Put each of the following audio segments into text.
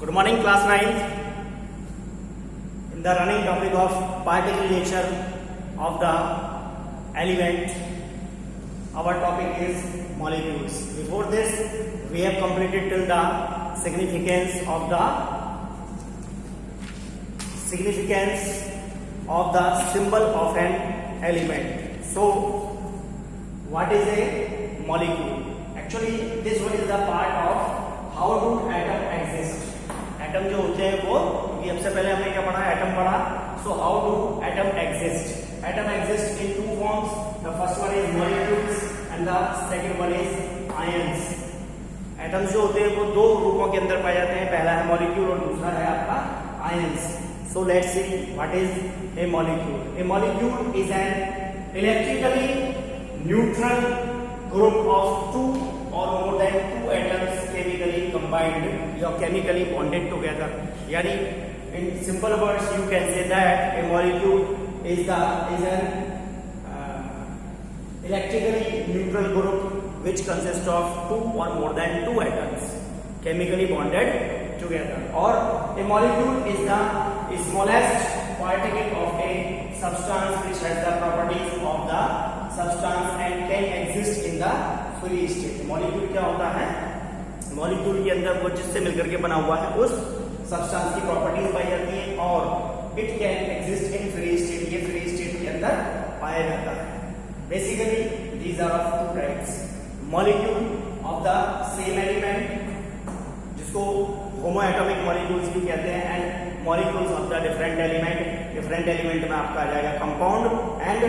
Good morning, class 9th. In the running topic of particle nature of the element, our topic is molecules. Before this, we have completed till the significance of the symbol of an element. So, what is a molecule? Actually, this one is the part of how do atom exist. Atom जो होते हैं वो, क्योंकि सबसे पहले हमने क्या पढ़ा, एटम पढ़ा. So how do atom exist? Atom exist in two forms. The first one is molecules and the second one is ions. Atoms जो होते हैं वो दो रूपों के अंदर पाए जाते हैं. पहला है मॉलिक्यूल और दूसरा है आपका ions. So let's see what is a molecule. A molecule is an electrically neutral group of two or more than two atoms chemically combined or chemically bonded together. Yani in simple words you can say that a molecule is an electrically neutral group which consists of two or more than two atoms chemically bonded together. Or a molecule is the smallest particle of a substance which has the properties of the substance and can exist in the free state. Molecule क्या होता है? Molecule के अंदर वो जिससे मिलकर के बना हुआ है उस सब्सटेंस की प्रॉपर्टीज पाई जाती हैं और it can exist in free state. ये फ्री स्टेट के अंदर पाया जाता है. Basically these are of two types. Molecule of the same element जिसको होमोएटॉमिक मॉलिक्यूल्स भी कहते हैं and molecules of the different element. Different element में आपका आ जाएगा compound and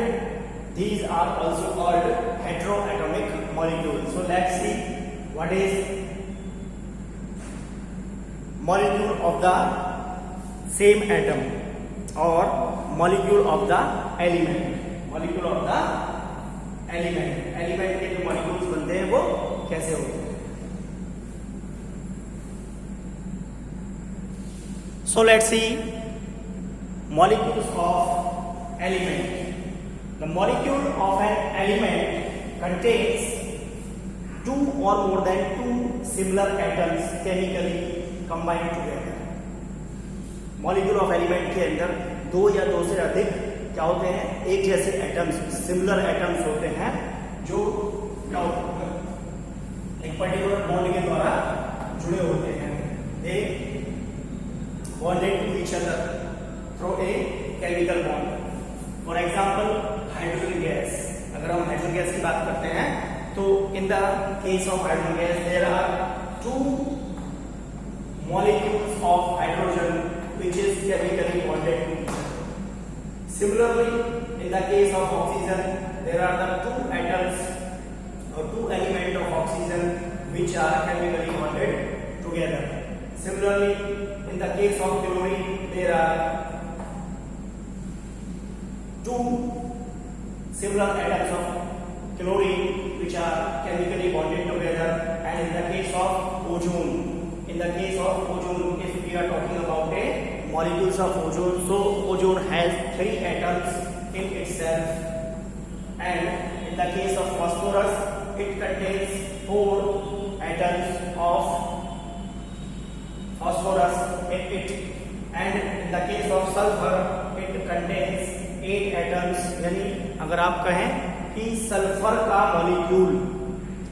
these are also called heteroatomic molecules. So let's see what is molecule of the same atom or molecule of the element. Molecule of the element. Element के जो molecules बनते हैं वो कैसे होते हैं? So let's see molecules of element. The molecule of an element contains two or more than two similar atoms chemically combined together. Molecule of element के अंदर दो या दो से अधिक क्या होते हैं? एक जैसे एटम्स, सिमिलर एटम्स होते हैं जो क्या होते हैं? एक पर्टिकुलर बॉन्ड के द्वारा जुड़े होते हैं. They bonded to each other through a chemical bond. For example, hydrogen gas. अगर हम हाइड्रोजन गैस की बात करते हैं तो in the case of hydrogen gas there are two molecules of hydrogen which is chemically bonded to each other. Similarly in the case of oxygen there are the two atoms और two element of oxygen which are chemically bonded together. Similarly in the case of chlorine there are two similar atoms of chlorine which are chemically bonded together. And in the case of ozone, if we are talking about a molecules of ozone, so ozone has three atoms in itself. And in the case of phosphorus, it contains four atoms of phosphorus in it. And in the case of sulfur, it contains 8 atoms. यानी अगर आप कहें कि sulphur का molecule,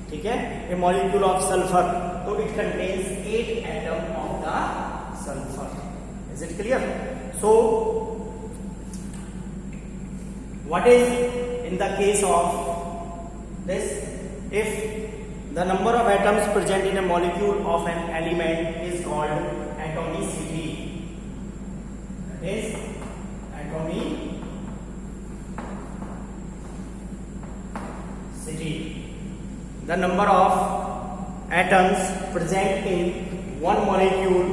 ठीक है, ए molecule of sulphur, तो it contains 8 atom of the sulphur. Is it clear? So what is in the case of this? If the number of atoms present in A molecule of an element is called atomicity. Is atomicity. The number of atoms present in one molecule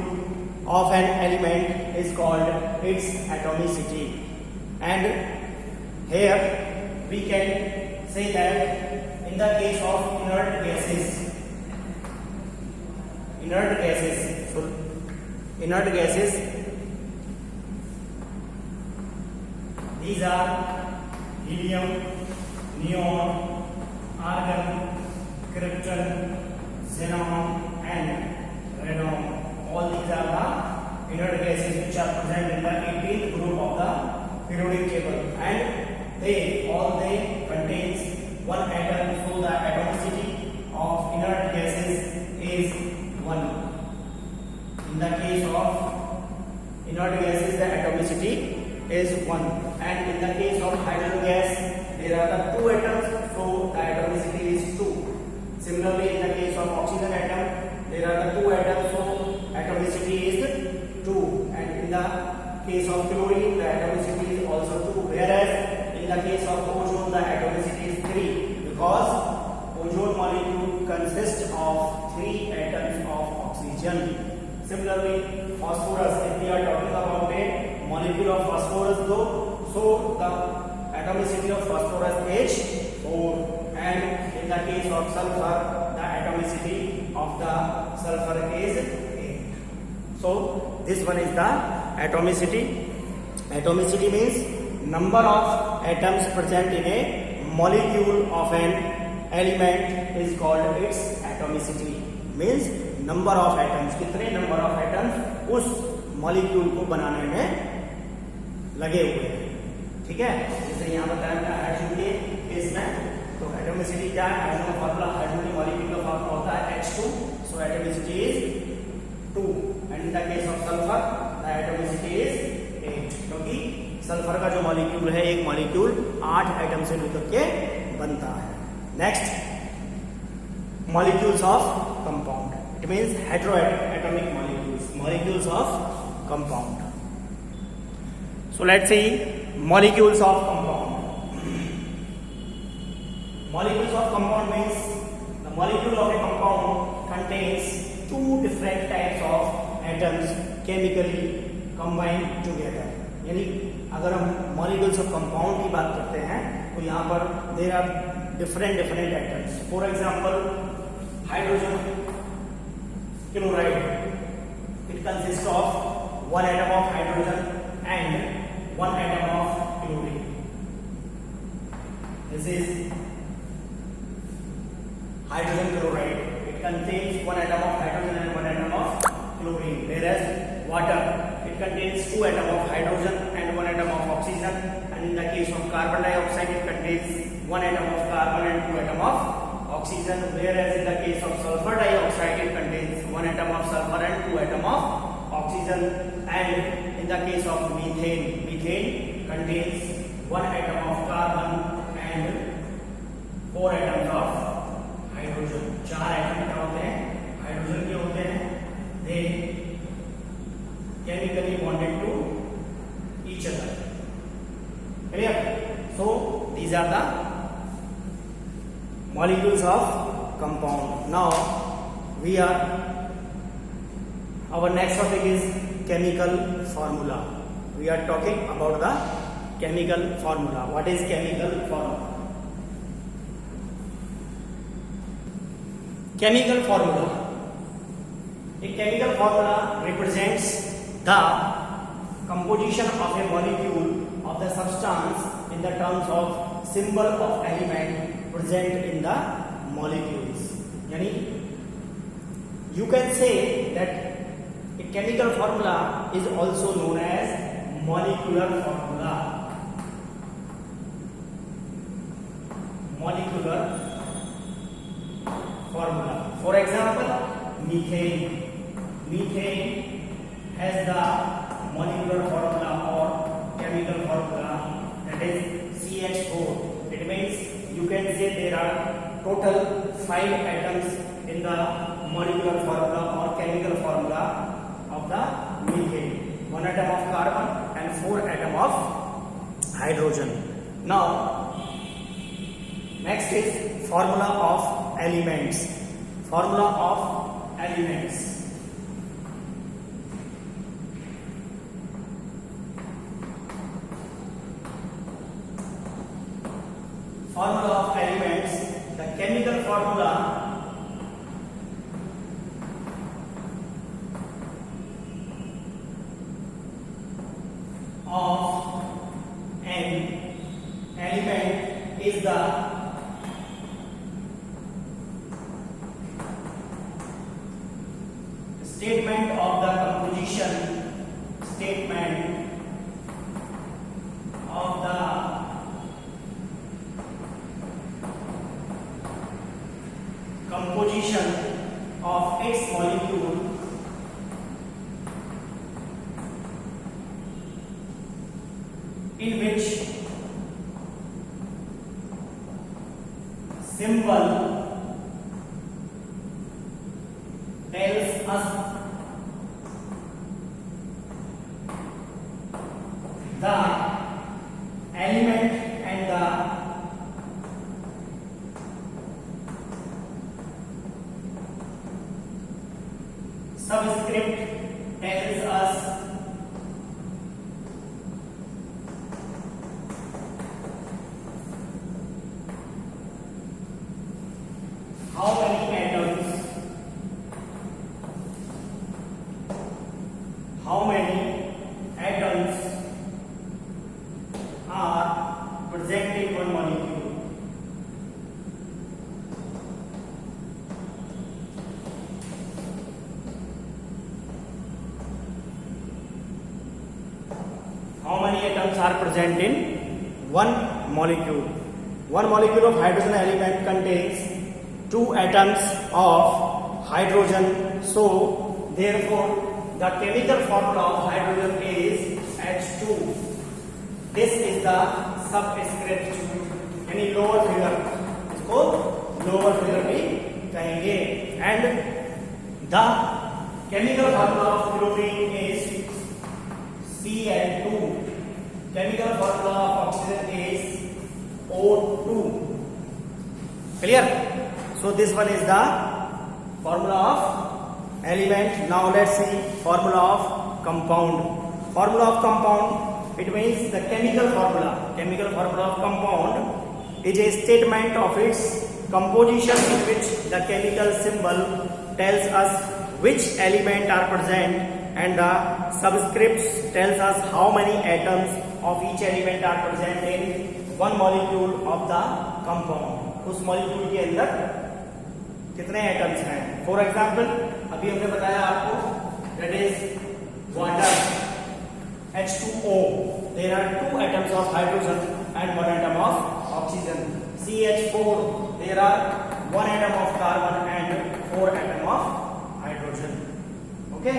of an element is called its atomicity. And here we can say that in the case of inert gases, these are helium, neon, argon, krypton, xenon and radon. All these are the is 1, and in the case of hydrogen gas there are the 2 atoms, so the atomicity is 2. Similarly, in the case of oxygen atom there are the 2 atoms, so atomicity is 2, and in the case of chlorine the atomicity is also 2, whereas in the case of ozone the atomicity is 3, because ozone molecule consists of 3 atoms of oxygen. Similarly, phosphorus, if we are talking about a molecule of phosphorus though, so the atomicity of phosphorus is 4, and in the case of sulfur the atomicity of the sulfur is 8. So this one is the atomicity. Atomicity means number of atoms present in a molecule of an element is called its atomicity. Means number of atoms, कितने number of atoms उस molecule को बनाने में लगे हुए हैं. ठीक है, जैसे यहाँ बताया था हाइड्रोजन के केस में, तो एटॉमिसिटी क्या है, हाइड्रोजन का फार्मूला, हाइड्रोजन मॉलिक्यूल का फार्मूला होता है H2, so atomicity is 2, and in the case of sulphur the atomicity is 8, क्योंकि सल्फर का जो मॉलिक्यूल है, एक मॉलिक्यूल 8 एटम से मिलकर के बनता है. Next, molecules of compound. It means heteroatomic molecules, molecules of compound. So let's see molecules of compound. Molecules of compound means the molecule of a compound contains 2 different types of atoms chemically combined together. यानी अगर हम molecules of compound की बात करते हैं तो यहाँ पर there are different atoms. For example, hydrogen chloride, it consists of 1 atom of hydrogen and 1 atom of chlorine. This is hydrogen chloride. It contains 1 atom of hydrogen and 1 atom of chlorine. Whereas water, it contains 2 atom of hydrogen and 1 atom of oxygen. And in the case of carbon dioxide, it contains 1 atom of carbon and 2 atom of oxygen, whereas in the case of sulfur dioxide it contains 1 atom of sulfur and 2 atom of oxygen, and in the case of methane contains 1 atom of carbon and 4 atoms of hydrogen. 4 atom क्या होते हैं, hydrogen के होते हैं, they chemically bonded to each other. Clear? So these are the molecules of compound. Now our next topic is chemical formula. We are talking about the chemical formula. What is chemical formula? Chemical formula. A chemical formula represents the composition of a molecule of the substance in the terms of symbol of element present in the molecules. Yani you can say that a chemical formula is also known as molecular formula. Molecular formula. For example, methane. Methane has the molecular formula or chemical formula, that is CH4. It means you can say there are total 5 atoms in the molecular formula or chemical formula of the methane. 1 atom of carbon and 4 atom of hydrogen. Now next is formula of elements. Formula of elements. Formula of elements, the chemical formula of an element is the statement of the composition, statement of the composition of its molecule in which symbol tells us the element and the subscript tells us how many atoms are present in one molecule. How many atoms are present in one molecule? One molecule of hydrogen element contains 2 atoms of hydrogen. So, therefore, the chemical formula of hydrogen is H2. This is the subscript, यानी lower figure, इसको lower figure भी कहेंगे. And the chemical formula of chlorine is Cl2. Chemical formula of oxygen is O2. Clear? So this one is the formula of element. Now let's see formula of compound. Formula of compound, it means the chemical formula. Chemical formula of compound is a statement of its composition in which the chemical symbol tells us which element are present and the subscripts tells us how many atoms of each element are present in one molecule of the compound. उस molecule के अंदर कितने atoms हैं? For example, अभी हमने बताया आपको that is water H2O. There are 2 atoms of hydrogen and 1 atom of oxygen. CH4. There are 1 atom of carbon and 4 atom of hydrogen. Okay.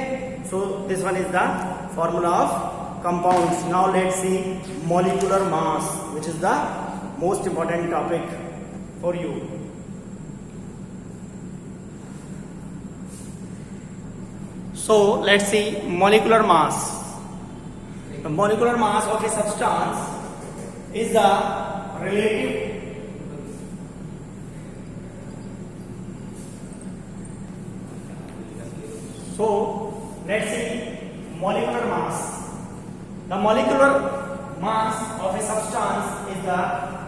So this one is the formula of compounds. Now let's see molecular mass, which is the most important topic for you. So let's see molecular mass. The molecular mass of a substance is the relative So let's see molecular mass. The molecular mass of a substance is the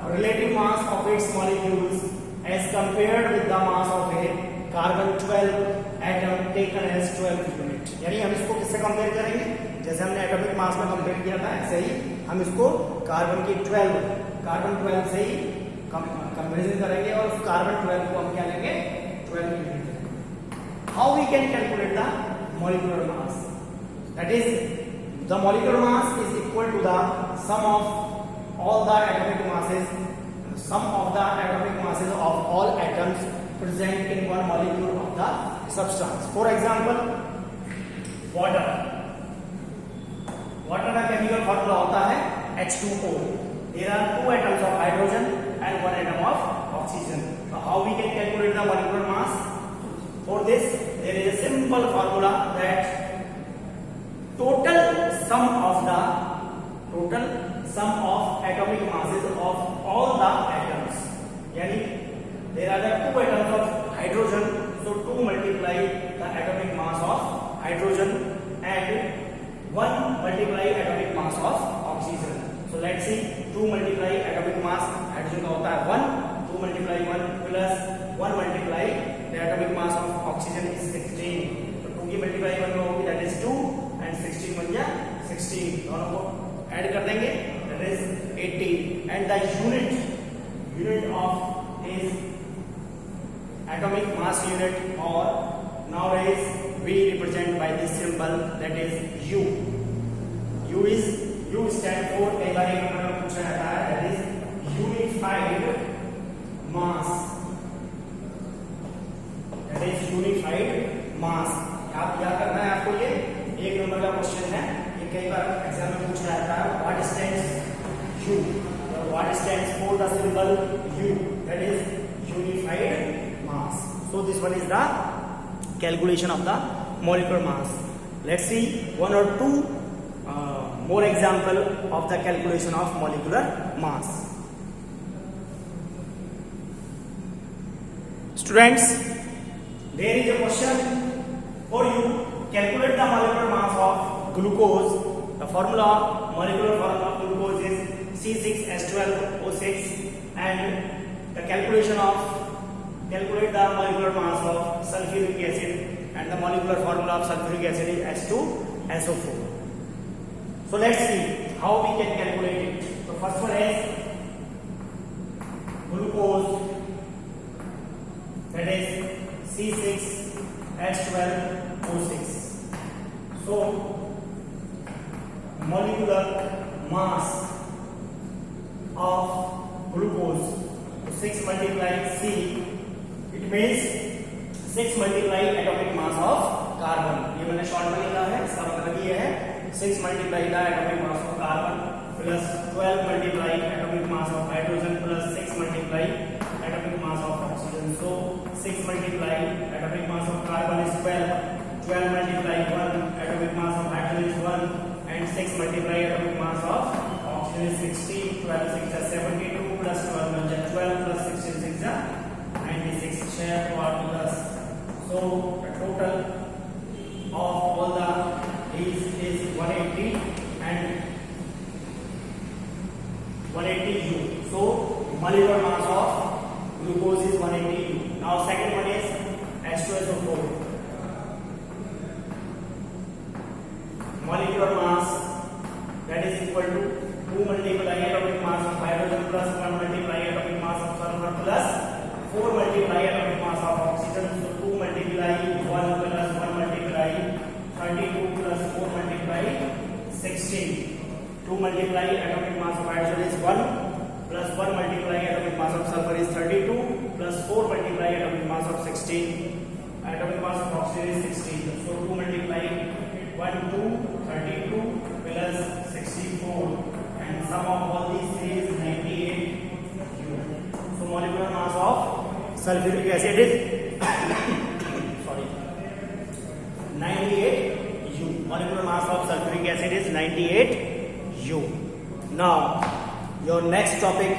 relative mass of its molecules as compared with the mass of a carbon 12 atom taken as 12 unit. यानी हम इसको किससे compare करेंगे? जैसे हमने atomic mass में compare किया था, ऐसे ही हम इसको कार्बन की 12 से ही कंपेरिजन करेंगे और कार्बन 12 को हम क्या लेंगे? 12 unit. How we can calculate the molecular mass? That is, the molecular mass is equal to the sum of all the atomic masses of all atoms present in one molecule of the substance. For example, water का chemical formula होता है H2O. There are 2 atoms of hydrogen and 1 atom of oxygen. So how we can calculate the molecular mass? For this, there is a simple formula that total sum of atomic masses of all the atoms. Yani there are the 2 atoms of hydrogen, so 2 multiply the atomic mass of hydrogen and 1 multiply atomic mass of oxygen. So let's see, 2 multiply atomic mass hydrogen का होता है 1, 2 multiply 1 plus 1 multiply the atomic mass of oxygen is 16. तो 2 की multiply 1 में होगी, that is 2 and 16 बन गया 16. दोनों को ऐड कर देंगे, that is 18. And the unit of is atomic mass unit, or nowadays we represent by this symbol, that is U. U stand for, कई बार एक नंबर में पूछा जाता है, that is unified mass. That is unified mass. आप क्या करना है आपको, ये एक नंबर का क्वेश्चन है, ये कई बार एग्जाम में पूछा जाता है. What stands U. What stands for the symbol U? That is unified mass. So this one is the calculation of the molecular mass. Let's see one or two more example of the calculation of molecular mass. Students, there is a question for you. Calculate the molecular mass of glucose. The molecular formula of glucose is C6H12O6, and the calculate the molecular mass of sulfuric acid, and the molecular formula of sulfuric acid is H2SO4. So let's see how we can calculate it. So first one is glucose, that is C6H12O6. So molecular mass of glucose, 6 multiply C, it means 6 multiply atomic mass of carbon. ये मैंने short में लिखा है, इसका मतलब ये है 6 multiply the atomic mass of carbon plus 12 multiply atomic mass of hydrogen plus 6 multiply atomic mass of oxygen. So 6 multiply atomic mass of carbon is 12, 12 multiply 1 atomic mass of hydrogen is 1, and 6 multiply atomic mass of oxygen is 16. 12 6 is 72 plus 12 is 12 plus 16 6 is 96. Share what plus. So the total of all the is 180 and 180 U. So molecular mass of glucose is 180 U. Now second one is H2SO4. Molecular mass, that is equal to 2 multiply atomic mass of hydrogen plus 1 multiply atomic mass of sulfur plus 4 multiply atomic mass of oxygen. So 2 multiply 1 plus 1 multiply 32 plus 4 multiply 16. 2 multiply atomic mass of hydrogen is 1 plus 1 multiply atomic mass of sulfur is 32 plus 4 multiply atomic mass of 16. Atomic mass of oxygen is 16. So 2 multiply 1 2 32 plus 64, and sum of all these three is 98 U. So molecular mass of sulfuric acid is 98 U. Molecular mass of sulfuric acid is 98 U. Now your next topic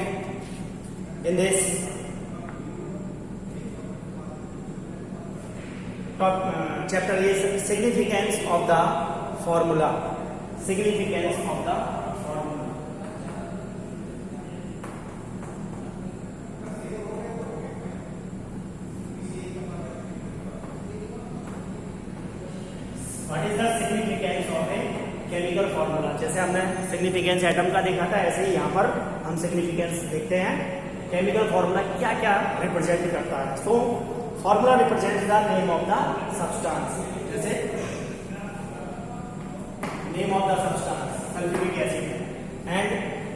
in this chapter is significance of the formula. Significance of the formula. What is the significance of a chemical formula? जैसे हमने significance atom का देखा था, ऐसे ही यहाँ पर हम significance देखते हैं. केमिकल फॉर्मूला क्या क्या रिप्रेजेंट करता है. So formula represents the name of the substance. जैसे name of the substance sulfuric acid, and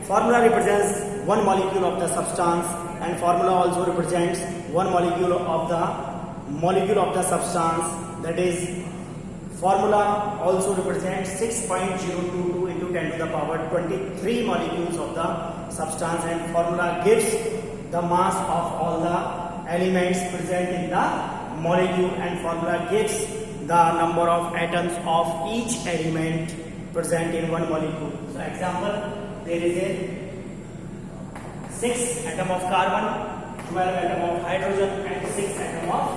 formula represents one molecule of the substance, and formula also represents one molecule of the substance. That is, formula also represents 6.022 into 10 to the power 23 molecules of the substance, and formula gives the mass of all the elements present in the molecule, and formula gives the number of atoms of each element present in one molecule. So example, there is a 6 atom of carbon, 12 atom of hydrogen, and 6 atom of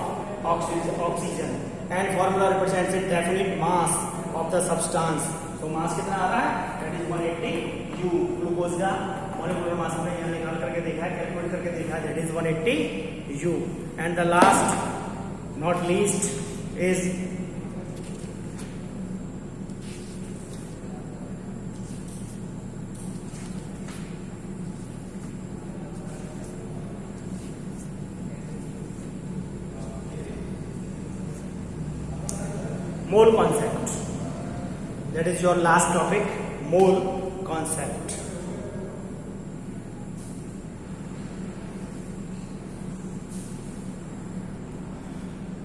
oxygen, and formula represents a definite mass of the substance. So mass कितना आ रहा है? That is 180 U. Glucose का molecular mass हमने यहाँ निकाल करके देखा है, कैलकुलेट करके देखा है, that is 180 U. And the last not least is mole concept. That is your last topic, mole concept.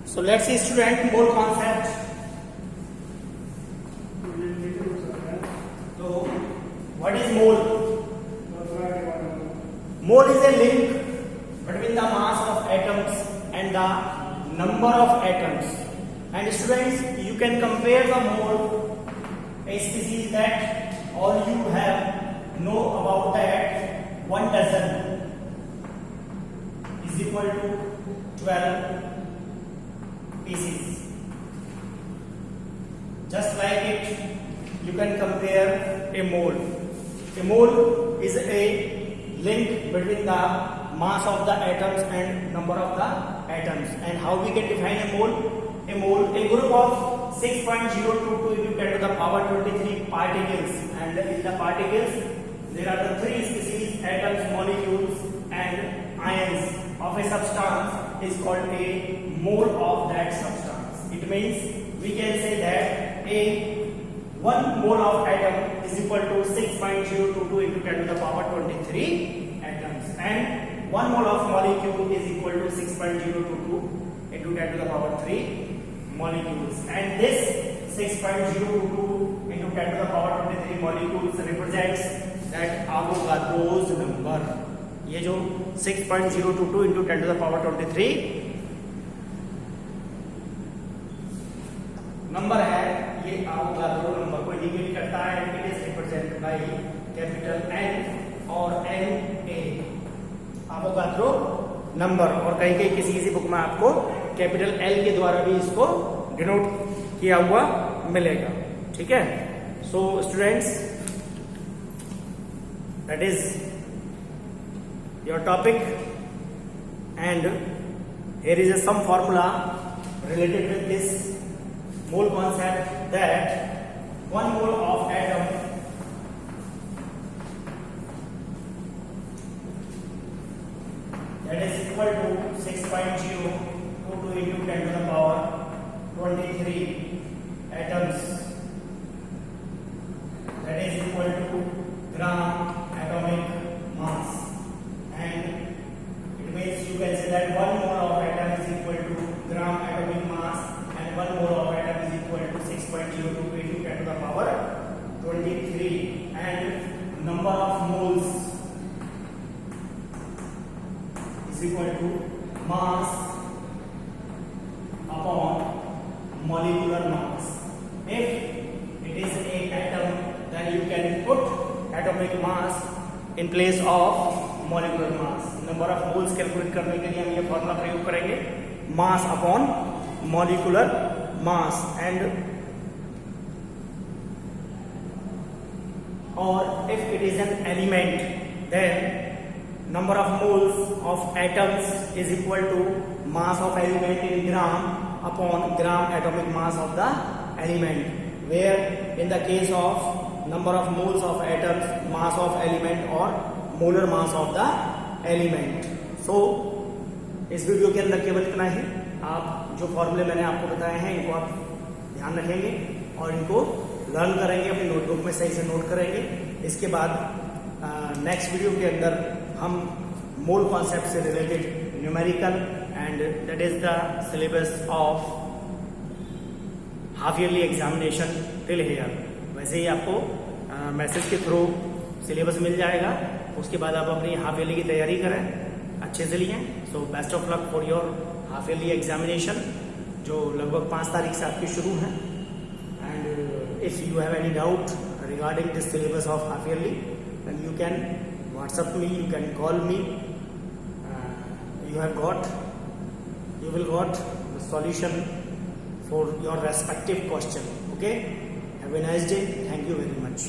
So let's see student, mole concept. So what is mole? Mole is a link between the mass of atoms and the number of atoms. And students, you can compare the mole, a species that all you have know about that 1 dozen is equal to 12 pieces. Just like it, you can compare a mole. A mole is a link between the mass of the atoms and number of the atoms. And how we can define a mole? A mole, a group of 6.022 into 10 to the power 23 particles. And in the particles, there are the 3 species, atoms, molecules and ions of a substance is called a mole of that substance. It means we can say that a 1 mole of atom is equal to 6.022 into 10 to the power 23 atoms, and 1 mole of molecule is equal to 6.022 into 10 to the power 3 molecules. And this 6.022 into 10 to the power 23 molecules represents that Avogadro's number. ये जो 6.022 into 10 to the power 23 number है, ये Avogadro number को indicate करता है. It is represented by capital N और Na. Avogadro number, और कहीं कहीं किसी बुक में आपको कैपिटल L के द्वारा भी इसको डिनोट किया हुआ मिलेगा. ठीक है. So students, that is your topic, and here is some formula related with this mole concept, that 1 mole of atom that is equal to 6.022 into 10 to the power 23 atoms, that is equal to gram atomic mass. And it means you can say that 1 mole of atom is equal to gram atomic mass, and 1 mole of atom is equal to 6.022 into 10 to the power 23, and number of moles is equal to mass upon molecular mass. If it is a atom, then you can put atomic mass in place of molecular mass. Number of moles calculate करने के लिए हम ये formula प्रयोग करेंगे, mass upon molecular mass. And और if it is an element, then number of moles of atoms is equal to mass of element in gram upon gram atomic mass of the element, where in the case of number of moles of atoms, mass of element और molar mass of the element. So इस video के अंदर केवल इतना ही. आप जो फॉर्मूले मैंने आपको बताए हैं, इनको आप ध्यान रखेंगे और इनको लर्न करेंगे, अपनी नोटबुक में सही से नोट करेंगे. इसके बाद नेक्स्ट वीडियो के अंदर हम मोल कॉन्सेप्ट से related numerical, and that is the syllabus of half yearly examination till here. वैसे ही आपको मैसेज के थ्रू सिलेबस मिल जाएगा. उसके बाद आप अपनी हाफ ईयरली की तैयारी करें, अच्छे से लिए. So best of luck for your half yearly examination, जो लगभग 5 तारीख से आपकी शुरू है. And if you have any doubt regarding this syllabus of half yearly, then you can WhatsApp me, you can call me. You will got the solution for your respective question. Okay, have a nice day. Thank you very much.